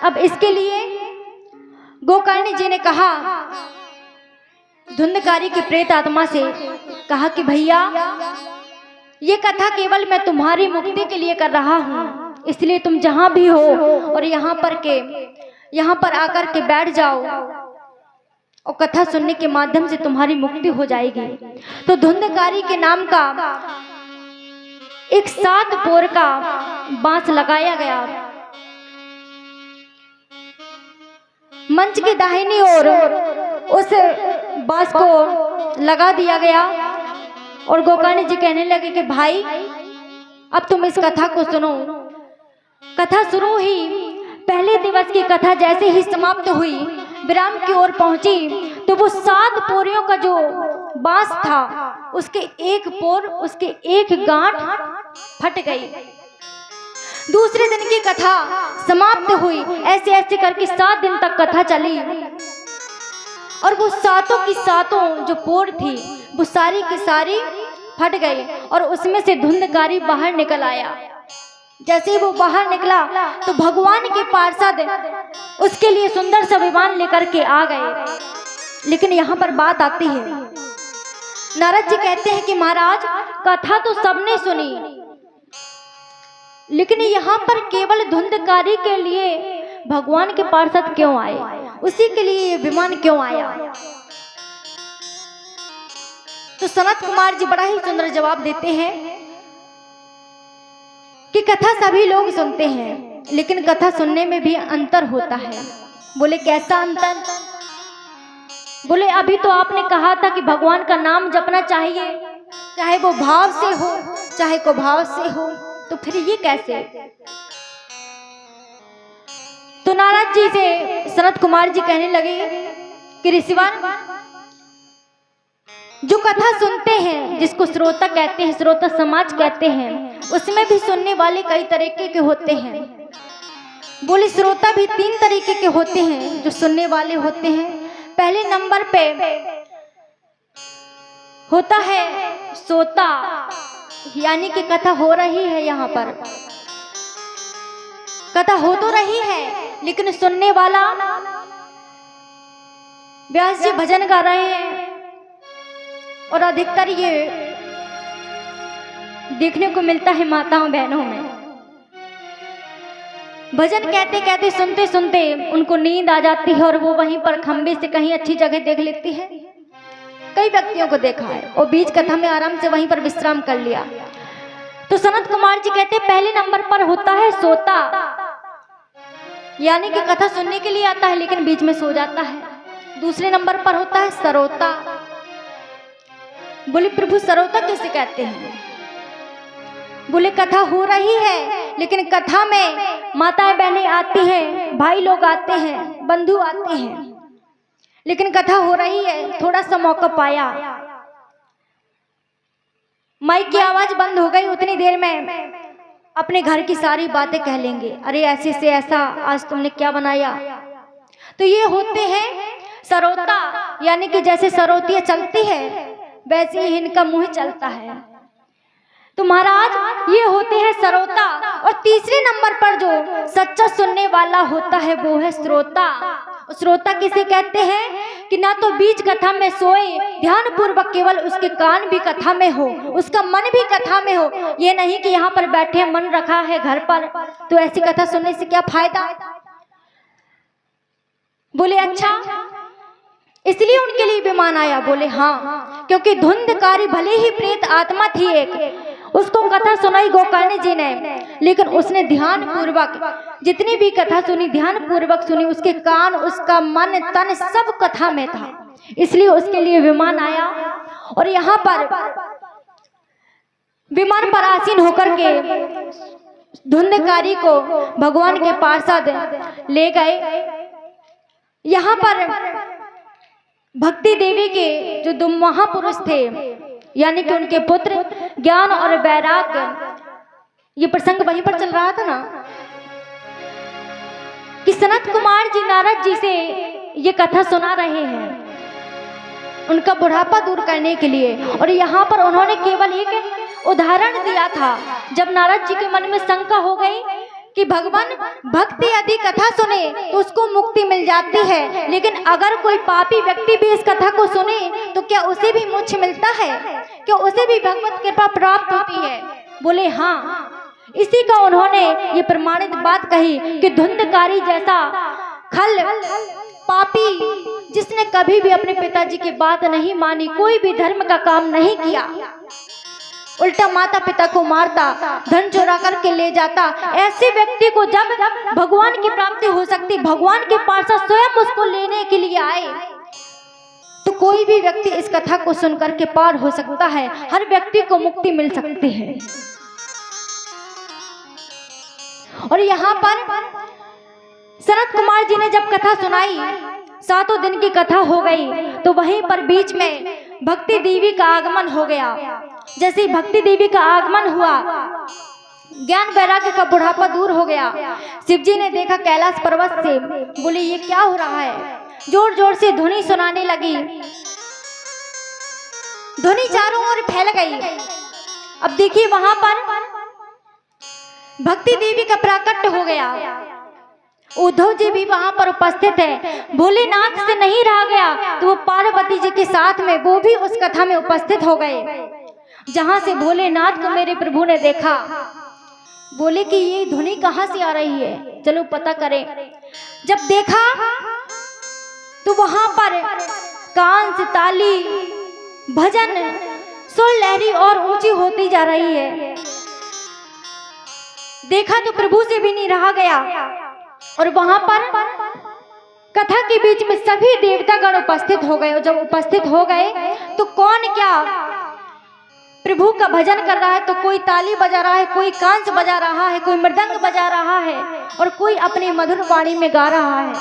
अब इसके लिए गोकर्ण जी ने कहा, धुंधकारी की प्रेत आत्मा से कहा कि भैया ये कथा केवल मैं तुम्हारी मुक्ति के लिए कर रहा हूँ, इसलिए तुम जहां भी हो और यहाँ पर आकर के बैठ जाओ और कथा सुनने के माध्यम से तुम्हारी मुक्ति हो जाएगी। तो धुंधकारी के नाम का एक 7 पोर का बांस लगाया गया। मंच के दाहिनी ओर उस बांस को लगा दिया गया और गोकर्ण जी कहने लगे कि भाई अब तुम इस कथा को सुनो। कथा शुरू ही पहले दिवस की कथा जैसे ही समाप्त हुई, विराम की ओर पहुंची, तो वो 7 पोरियों का जो बांस था उसके एक पोर, उसके एक गांठ फट गई। दूसरे दिन की कथा समाप्त हुई। ऐसे ऐसे करके 7 दिन तक कथा चली और वो सातों की सातों जो पोर थी वो सारी की सारी फट गई और उसमें से धुंधकारी बाहर निकल आया। जैसे ही वो बाहर निकला तो भगवान के पार्षद उसके लिए सुंदर सा विमान लेकर के आ गए। लेकिन यहाँ पर बात आती है, नारद जी कहते हैं कि महाराज कथा तो सबने सुनी, लेकिन यहाँ पर केवल धुंधकारी के लिए भगवान के पार्षद क्यों आए, उसी के लिए ये विमान क्यों आया। तो सनत कुमार जी बड़ा ही सुंदर जवाब देते हैं कि कथा सभी लोग सुनते हैं, लेकिन कथा सुनने में भी अंतर होता है। बोले कैसा अंतर? बोले अभी तो आपने कहा था कि भगवान का नाम जपना चाहिए, चाहे वो भाव से हो चाहे को भाव से हो, तो फिर ये कैसे? तो नारद जी से सनत कुमार जी कहने लगे कि ऋषिवान, जो कथा सुनते हैं जिसको श्रोता कहते हैं, श्रोता समाज कहते हैं, उसमें भी सुनने वाले कई तरीके के होते हैं। बोले श्रोता भी 3 तरीके के होते हैं जो सुनने वाले होते हैं। पहले नंबर पे होता है श्रोता, यानी कि कथा हो रही है, यहाँ पर कथा हो तो रही है लेकिन सुनने वाला व्यास जी भजन गा रहे हैं और अधिकतर ये देखने को मिलता है माताओं बहनों में। भजन कहते कहते सुनते सुनते उनको नींद आ जाती है और वो वहीं पर खंबे से कहीं अच्छी जगह देख लेती है। कई व्यक्तियों को देखा है और बीच कथा में आराम से वहीं पर विश्राम कर लिया। तो सनत कुमार जी कहते पहले नंबर पर होता है सोता, यानी कि कथा सुनने के लिए आता है लेकिन बीच में सो जाता है। दूसरे नंबर पर होता है सरोता। बोले प्रभु सरोता कैसे कहते हैं? बोले कथा हो रही है लेकिन कथा में माताएं बहनें आती हैं, भाई लोग आते हैं, बंधु आते हैं, लेकिन कथा हो रही है, थोड़ा सा मौका पाया, माइक की आवाज बंद हो गई, उतनी देर में अपने घर की सारी बातें कह लेंगे, अरे ऐसे से ऐसा आज तुमने क्या बनाया। तो ये होते हैं सरोता, यानी कि जैसे सरोतियां चलती है वैसे ही इनका मुंह चलता है। तो महाराज ये होते हैं सरोता। और तीसरे नंबर पर जो सच्चा सुनने वाला होता है वो है श्रोता। श्रोता किसे कहते हैं कि ना तो बीच कथा में सोए, ध्यान पूर्वक केवल उसके कान भी कथा में हो, उसका मन भी कथा में हो। ये नहीं कि यहाँ पर बैठे मन रखा है घर पर, तो ऐसी कथा सुनने से क्या फायदा। बोले अच्छा इसलिए उनके लिए विमान आया। बोले हाँ, क्योंकि धुंधकारी भले ही प्रेत आत्मा थी एक, उसको कथा सुनाई गोकर्ण जी ने, लेकिन उसने ध्यान पूर्वक जितनी भी कथा सुनी ध्यान पूर्वक सुनी, उसके कान उसका मन तन सब कथा में था, इसलिए उसके लिए विमान आया। और यहाँ पर विमान पर आसीन होकर के धुंधकारी को भगवान के पार्षद ले गए। यहाँ पर भक्ति देवी के जो 2 महापुरुष थे, यानी कि उनके पुत्र ज्ञान और वैराग्य, ये प्रसंग वहीं पर चल रहा था ना कि सनत कुमार जी नारद जी से ये कथा सुना रहे हैं उनका बुढ़ापा दूर करने के लिए। और यहाँ पर उन्होंने केवल एक उदाहरण दिया था, जब नारद जी के मन में शंका हो गई कि भगवान भक्ति यदि कथा सुने तो उसको मुक्ति मिल जाती है, लेकिन अगर कोई पापी व्यक्ति भी इस कथा को सुने तो क्या उसे भी मोक्ष मिलता है, क्या उसे भी भगवत कृपा प्राप्त होती है? बोले हाँ। इसी का उन्होंने ये प्रमाणित बात कही कि धुंधकारी जैसा खल पापी जिसने कभी भी अपने पिताजी की बात नहीं मानी, कोई भी धर्म का काम नहीं किया, उल्टा माता पिता को मारता, धन चुरा करके ले जाता, ऐसे व्यक्ति को जब भगवान की प्राप्ति हो सकती, भगवान के पार्षद स्वयं उसको लेने के लिए आए, तो कोई भी व्यक्ति इस कथा को सुनकर के पार हो सकता है, हर व्यक्ति को मुक्ति मिल सकती है। और यहाँ पर सनत कुमार जी ने जब कथा सुनाई, 7 दिन की कथा हो गई, तो वहीं पर बीच में भक्ति देवी का आगमन हो गया। जैसे ही भक्ति देवी का आगमन हुआ ज्ञान वैराग्य का बुढ़ापा दूर हो गया। शिव जी ने देखा कैलाश पर्वत से, बोले ये क्या हो रहा है। जोर जोर से ध्वनि सुनाने लगी, ध्वनि चारों ओर फैल गई। अब देखिए वहां पर भक्ति देवी का प्राकट्य हो गया। उद्धव जी भी वहां पर उपस्थित है। भोलेनाथ से नहीं रहा गया तो वो पार्वती जी के साथ में वो भी उस कथा में उपस्थित हो गए। जहां से भोलेनाथ को मेरे प्रभु ने देखा, बोले कि ये ध्वनि कहां से आ रही है, चलो पता करें। जब देखा तो वहां पर कांस, ताली, भजन, सुर लहरी और ऊंची होती जा रही है। देखा तो प्रभु से भी नहीं रहा गया और वहां पर कथा के बीच में सभी देवतागण उपस्थित हो गए। और जब उपस्थित हो गए तो कौन क्या प्रभु का भजन कर रहा है, तो कोई ताली बजा रहा है, कोई कांस बजा रहा है, कोई मृदंग बजा रहा है और कोई अपनी मधुर वाणी में गा रहा है।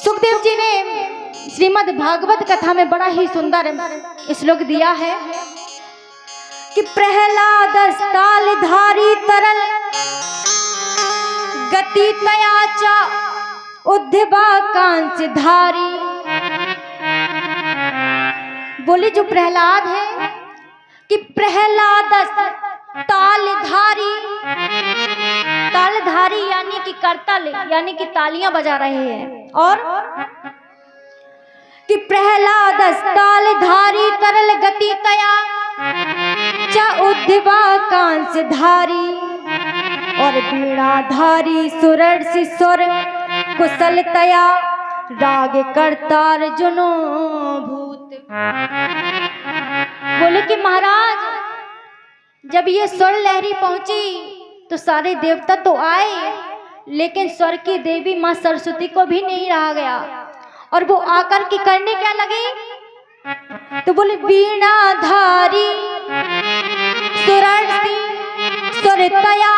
सुखदेव जी ने श्रीमद् भागवत कथा में बड़ा ही सुंदर श्लोक दिया है कि प्रहलाद तालधारी तरल गति तयाचा उद्धवा कांस धारी। बोले जो प्रहलाद है कि प्रहलाद तालधारी, तालधारी यानी कि करताल यानी कि तालियां बजा रहे हैं, और कि प्रहलाद तालधारी तरल गति तया च उद्धवा कांस धारी, और बीड़ाधारी सुरर्षि सुर कुशल तया राग करतार जुनो भूत। बोले कि महाराज जब ये स्वर लहरी पहुंची तो सारे देवता तो आए, लेकिन स्वर की देवी मां सरस्वती को भी नहीं रहा गया। और वो आकर के करने क्या लगे, तो बोले वीणाधारी सुरर्षि सुरतया,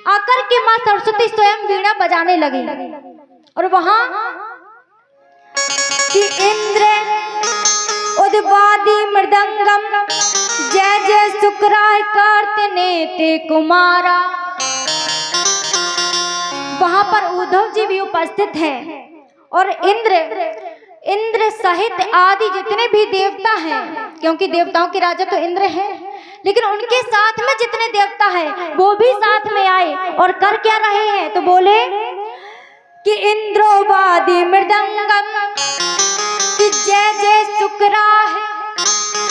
आकर के मां सरस्वती स्वयं वीणा बजाने लगी। और वहां कि इंद्र उद्वादी मृदंगम जय जय शुक्राय कार्तनेते कुमारा। वहां पर उद्धव जी भी उपस्थित हैं और इंद्र सहित आदि जितने भी देवता हैं, क्योंकि देवताओं के राजा तो इंद्र हैं, लेकिन उनके साथ में जितने देवता हैं वो भी साथ में आए और कर क्या रहे हैं, तो बोले कि इंद्रोवादी मृदंगम कि जय जय शुक्राय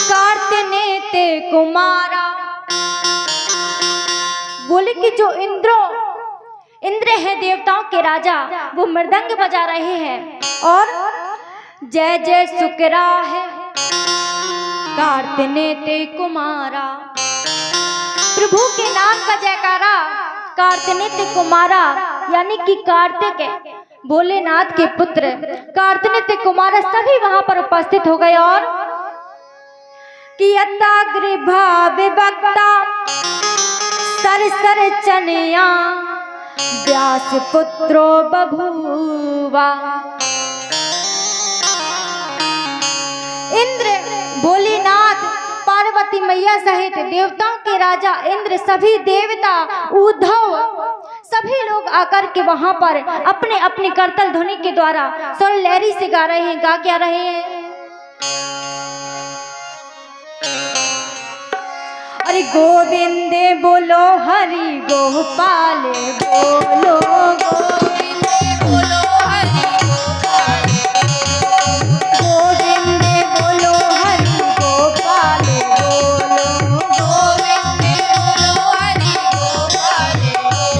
कार्तनेते कुमारा। बोले कि जो इंद्र है देवताओं के राजा, वो मृदंग बजा रहे हैं और जय जय शुक्राय कार्तनेते कुमारा, प्रभु के नाम का जयकारा। कार्तनेते कुमारा यानी कि कार्तिक भोलेनाथ के पुत्र कार्तनेते कुमारा सभी वहां पर उपस्थित हो गए। और कि अताग्र भाव भक्ता सर सर चनया व्यास पुत्रो बभूवा। इंद्र, भोलेनाथ, पार्वती मैया सहित देवताओं के राजा इंद्र, सभी देवता, उद्धव, सभी लोग आकर के वहां पर अपने अपने करतल ध्वनि के द्वारा स्वर लहरी से गा रहे हैं। गा क्या रहे हैं, अरे गोविंदे बोलो हरि गोपाल बोलो, गोविंदे बोलो हरि गोपाल, गोविंदे बोलो हरि गोपाल बोलो, गोविंदे बोलो हरि गोपाल बोलो।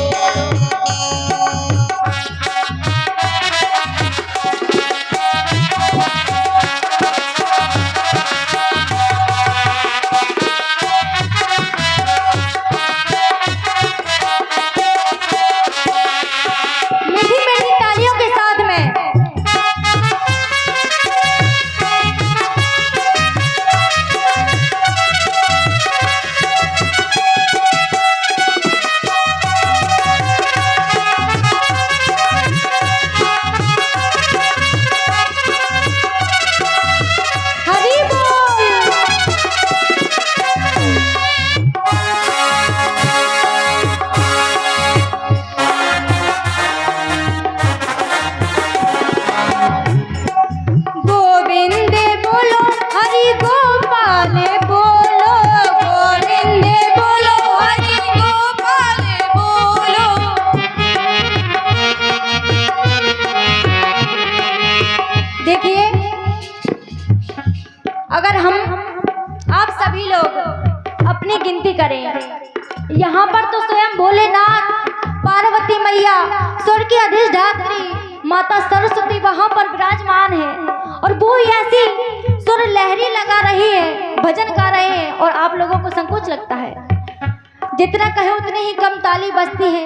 की अधिष्ठात्री माता सरस्वती वहां पर विराजमान है और वो ऐसी सुर लहरी लगा रही है, भजन गा रहे हैं और आप लोगों को संकोच लगता है। जितना कहे उतनी ही कम ताली बजती है।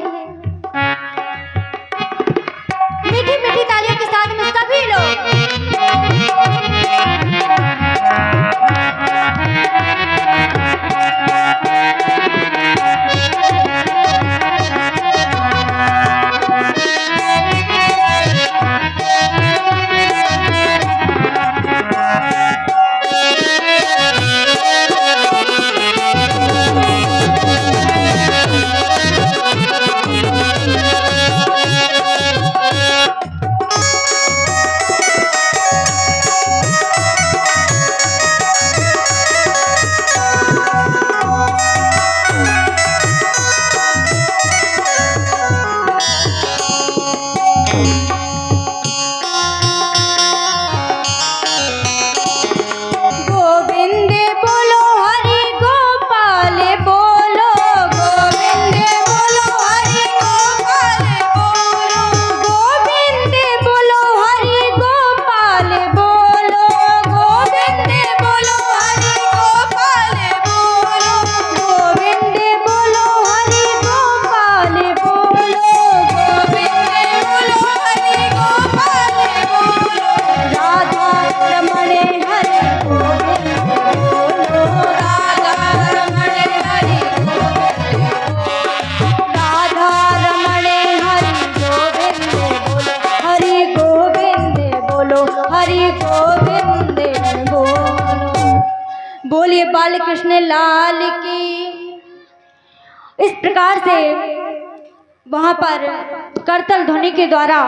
मीठी मीठी तालियों के साथ में सभी लोग बोलिए बाल कृष्ण लाल की। इस प्रकार से वहां पर करतल ध्वनि के द्वारा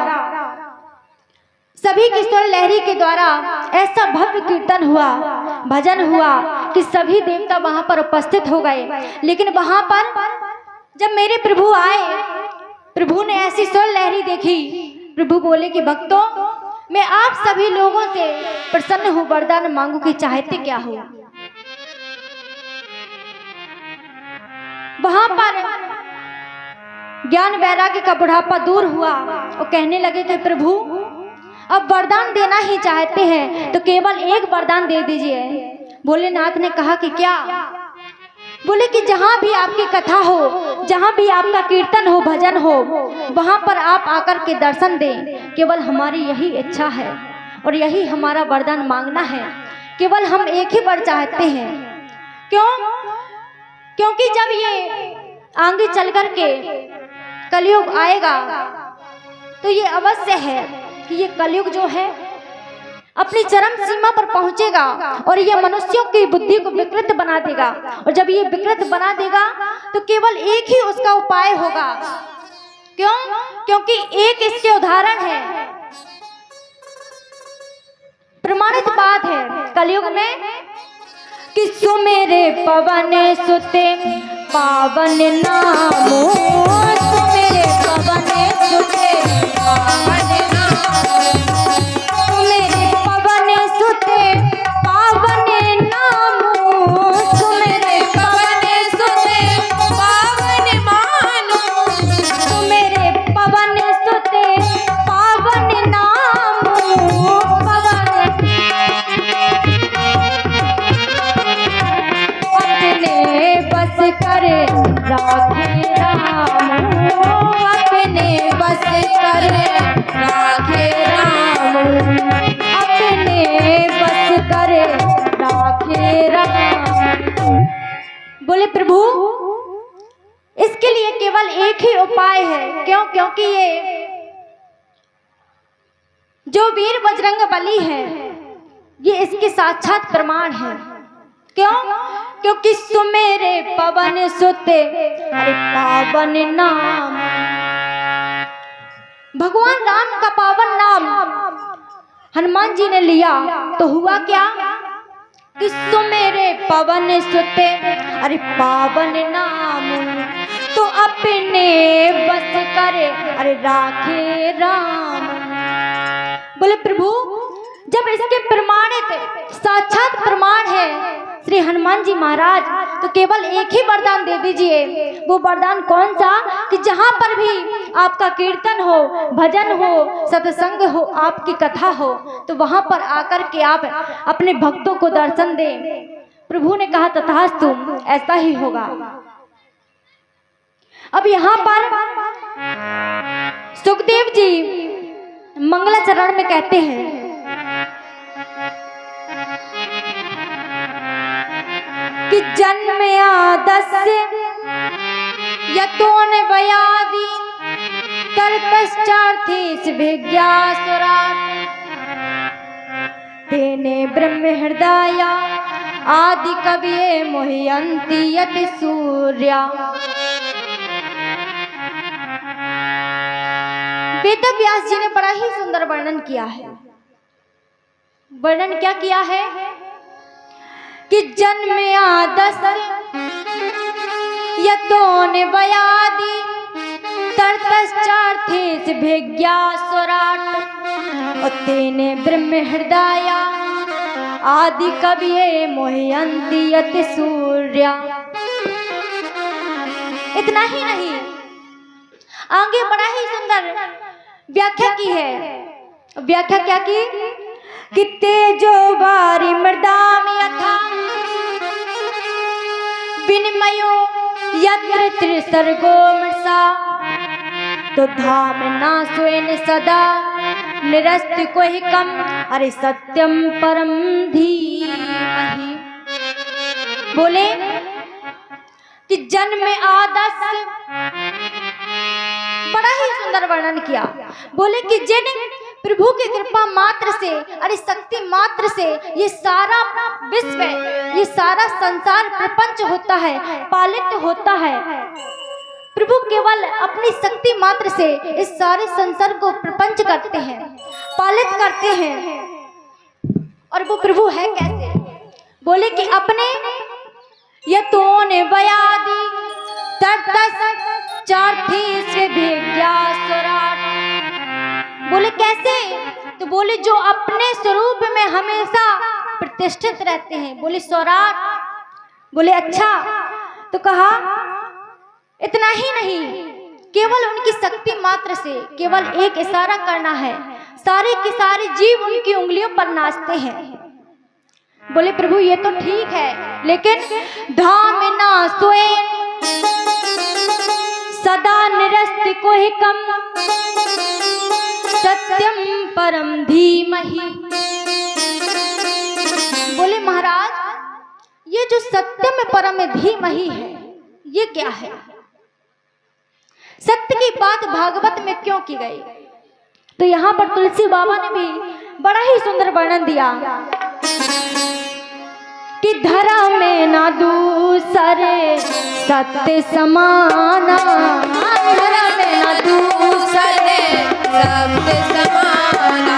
सभी की स्वर लहरी के द्वारा ऐसा भव्य कीर्तन हुआ, भजन हुआ कि सभी देवता वहां पर उपस्थित हो गए। लेकिन वहां पर जब मेरे प्रभु आए, प्रभु ने ऐसी स्वर लहरी देखी, प्रभु बोले कि भक्तों मैं आप सभी लोगों से प्रसन्न हूँ, वरदान मांगू कि चाहते क्या हो। वहां पर ज्ञान वैराग्य का बुढ़ापा दूर हुआ और कहने लगे कि प्रभु अब वरदान देना ही चाहते हैं तो केवल एक वरदान दे दीजिए। भोलेनाथ ने कहा कि क्या? बोले कि जहां भी आपकी कथा हो, जहां भी आपका कीर्तन हो, भजन हो, वहां पर आप आकर के दर्शन दें। केवल हमारी यही इच्छा है और यही हमारा वरदान मांगना है। केवल हम एक ही वर चाहते हैं। क्यों? क्योंकि जब ये आगे चल कर के कलयुग आएगा तो ये अवश्य है कि ये कलयुग जो है अपनी चरम सीमा पर पहुंचेगा और ये मनुष्यों की बुद्धि को विकृत बना देगा। और जब ये विकृत बना देगा तो केवल एक ही उसका उपाय होगा। क्यों? क्योंकि एक इसके उदाहरण है, प्रमाणित बात है कलयुग में कि सुमेरे पवन सुते पावन नामो, सुमेरे पवन सुते पावन नामो, सुमेरे पवन सुते पावन नामो, सुमेरे पवन सुते पावन मानो, सुमेरे पवन सुते पावन नामो, पवन बस कर राखे राम, अपने बस कर राखे राम, अपने बस कर राखे राम। बोले प्रभु इसके लिए केवल एक ही उपाय है। क्यों? क्योंकि ये जो वीर बजरंग बली है ये इसके साक्षात प्रमाण है। क्यों? क्योंकि सुमेरे पवन सुते अरे पावन नाम, भगवान राम का पावन नाम हनुमान जी ने लिया तो हुआ क्या कि सुमेरे पवन सुते अरे पावन नाम, तो अपने बस करे अरे राखे राम। बोले प्रभु जब इसके प्रमाणित साक्षात प्रमाण है, श्री हनुमान जी महाराज, तो केवल एक ही वरदान दे दीजिए। वो वरदान कौन सा? कि जहाँ पर भी आपका कीर्तन हो, भजन हो, सत्संग हो, आपकी कथा हो, तो वहाँ पर आकर के आप अपने भक्तों को दर्शन दें। प्रभु ने कहा तथास्तु, ऐसा ही होगा। अब यहाँ पर सुखदेव जी मंगलाचरण में कहते हैं कि जन्म आदस्य यतोन वयादि तर्तश्चार्थेष विज्ञासुरात् तेने ब्रह्म हृदय आदि कविये मोहयन्ति यति सूर्या। वेद व्यास जी ने बड़ा ही सुंदर वर्णन किया है। वर्णन क्या किया है कि जन्म आदस्य यतोन वयादि तर्तश्चार्थेष विज्ञासुरात् तेने ब्रह्म हृदय आदि कविये मोहयन्ति यति सूर्या। इतना ही नहीं, आगे बड़ा ही सुंदर व्याख्या की है। व्याख्या क्या की कि तेजो भारी मृदाम यथा विनिमयो यत्र त्रिसर्गो मृषा तो धाम ना स्वेन सदा निरस्त कोहि कम अरे सत्यम परम धीमहि। बोले कि जन्म आदस्य, बड़ा ही सुंदर वर्णन किया। बोले कि जिन प्रभु की कृपा मात्र से, अरे शक्ति मात्र से ये सारा विश्व, ये सारा संसार प्रपंच होता है, पालित होता है। प्रभु केवल अपनी शक्ति मात्र से इस सारे संसार को प्रपंच करते हैं, पालित करते हैं। और वो प्रभु है कैसे? बोले कि अपने यतोन वयादि तर्तश्चार्थेष विज्ञासुरात्। बोले कैसे? तो बोले जो अपने स्वरूप में हमेशा प्रतिष्ठित रहते हैं। बोले स्वराट। बोले अच्छा, तो कहा इतना ही नहीं, केवल उनकी शक्ति मात्र से केवल एक इशारा करना है, सारे के सारे जीव उनकी उंगलियों पर नाचते हैं। बोले प्रभु ये तो ठीक है, लेकिन धाम ना स्वयं सदा निरस्त कोहि कम सत्यम परम धीमहि। बोले महाराज, ये जो सत्यम परम धीमहि है, ये क्या है? सत्य की बात भागवत में क्यों की गई? तो यहाँ पर तुलसी बाबा ने भी बड़ा ही सुंदर वर्णन दिया कि धरा में ना दूसरे सत्य समाना, धरा में ना दूसरे सत्य समाना।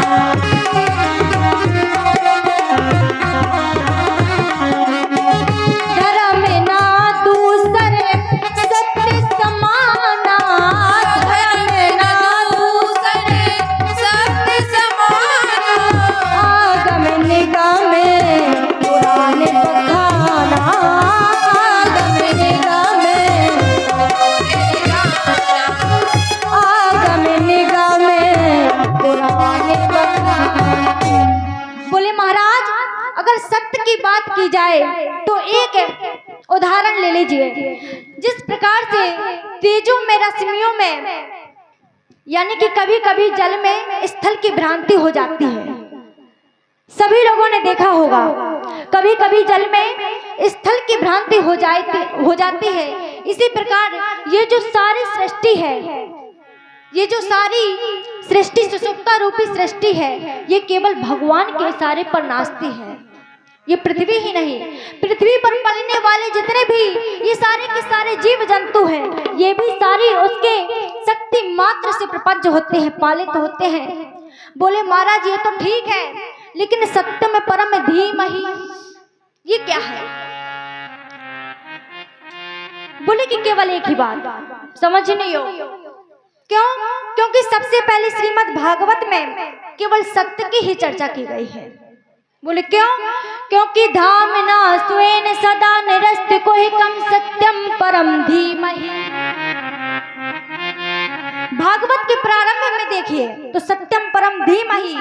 धरा में ना दूसरे सत्य समाना, धरा में ना दूसरे सत्य समाना। आगम निगम पुराने बखाना, आगम निगम आगम निगम पुराने बखाना। बोले महाराज, अगर सत्य की बात की जाए तो एक उदाहरण ले लीजिए। जिस प्रकार से तेजों में, रश्मियों में, यानी कि कभी कभी जल में स्थल की भ्रांति हो जाती है। सभी लोगों ने देखा होगा, कभी कभी जल में स्थल की भ्रांति हो जाती है। इसी प्रकार ये जो सारी सृष्टि है, ये जो सारी सृष्टि सुषुप्ता रूपी सृष्टि है, ये केवल भगवान के इशारे पर नाचती है। ये पृथ्वी ही नहीं, पृथ्वी पर पलने वाले जितने भी ये सारे के सारे जीव जंतु हैं, ये भी सारी उसके शक्ति मात्र से प्रपंच होते हैं, पालित होते हैं। बोले महाराज ये तो ठीक है, लेकिन सत्य में परम धीमहि ये क्या है? बोले कि केवल एक ही बात समझ नहीं हो। क्यों? क्योंकि सबसे पहले श्रीमद् भागवत में केवल सत्य की ही चर्चा की गई है। बोले क्यों? क्योंकि धाम ना स्वेन सदा निरस्त कोहि कम सत्यम परम धीमहि। भागवत के प्रारंभ में देखिए तो सत्यम परम धीमहि,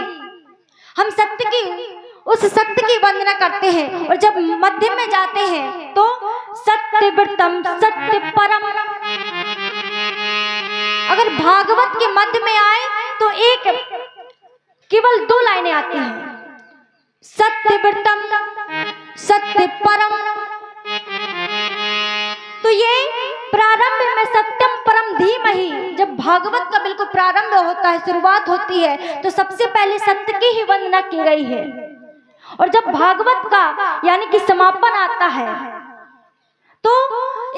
हम सत्य की उस सत्य की वंदना करते हैं, और जब मध्य में जाते हैं तो सत्य व्रतम सत्य परम। अगर भागवत के मध्य में आए तो एक केवल 2 लाइनें आती हैं, सत्य व्रतम सत्य परम। तो ये प्रारंभ में सत्यम परम धीमहि, जब भागवत का बिल्कुल प्रारंभ होता है, शुरुआत होती है, तो सबसे पहले सत्य की ही वंदना की गई है। और जब भागवत का यानी कि समापन आता है तो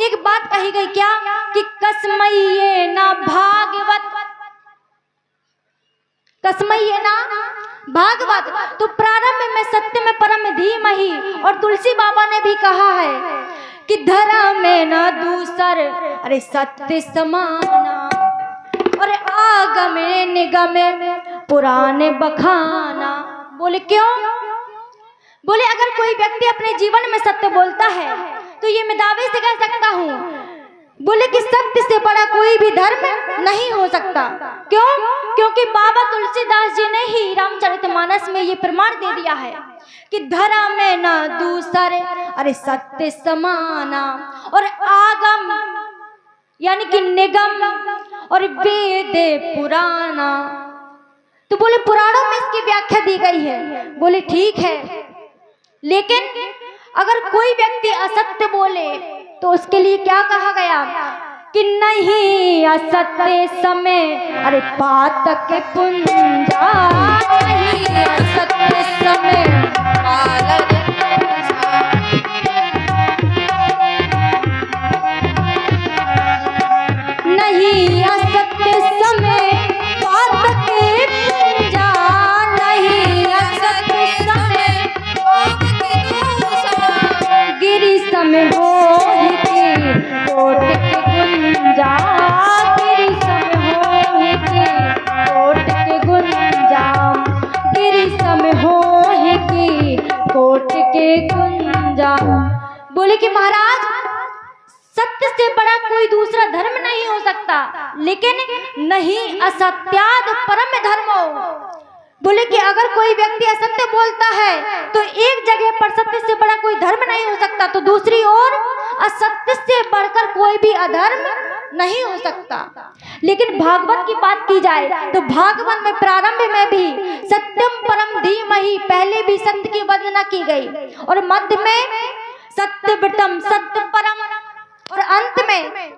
एक बात कही गई, क्या कि कसमय्ये ना भागवत, कसमय्ये ना भागवत। तो प्रारंभ में सत्य में परम धीमहि, और तुलसी बाबा ने भी कहा है कि धर्म में न दूसर अरे सत्य समाना, और आगम निगम पुराण बखाना। बोले क्यों? बोले अगर कोई व्यक्ति अपने जीवन में सत्य बोलता है तो ये मैं दावे से कह सकता हूँ, बोले कि सत्य से बड़ा कोई भी धर्म नहीं हो सकता। क्यों? क्योंकि बाबा तुलसीदास जी ने ही रामचरितमानस में ये प्रमाण दे दिया है कि धर्म में न दूसरे अरे सत्य समाना, और आगम यानी कि निगम और वेद पुराना। तो बोले पुराणों में इसकी व्याख्या दी गई है। बोले ठीक है, लेकिन अगर कोई व्यक्ति असत्य बोले तो उसके लिए क्या कहा गया कि नहीं असत्य समय अरे पातक पुंजा, नहीं असत्य समय नहीं असत्य समय पातक पुंजा, नहीं असत्य समय गिरी समय हो की कोट के गुंजा, गिरी समय हो की कोट के गुंजा, गिरी समय हो की कोट के गुंजा। बोले कि महाराज सत्य से बड़ा कोई दूसरा धर्म नहीं हो सकता, लेकिन नहीं असत्याद परम धर्मो। बोले कि अगर कोई व्यक्ति असत्य बोलता है तो एक जगह पर सत्य से बड़ा कोई धर्म नहीं हो सकता, तो दूसरी ओर असत्य से बढ़कर कोई भी अधर्म नहीं हो सकता। लेकिन भागवत की बात की जाए तो भागवत में प्रारंभ में भी सत्यम परम धीमहि, पहले भी सत्य की वंदना की गई, और मध्य में सत्य व्रतम सत्य परम, और अंत में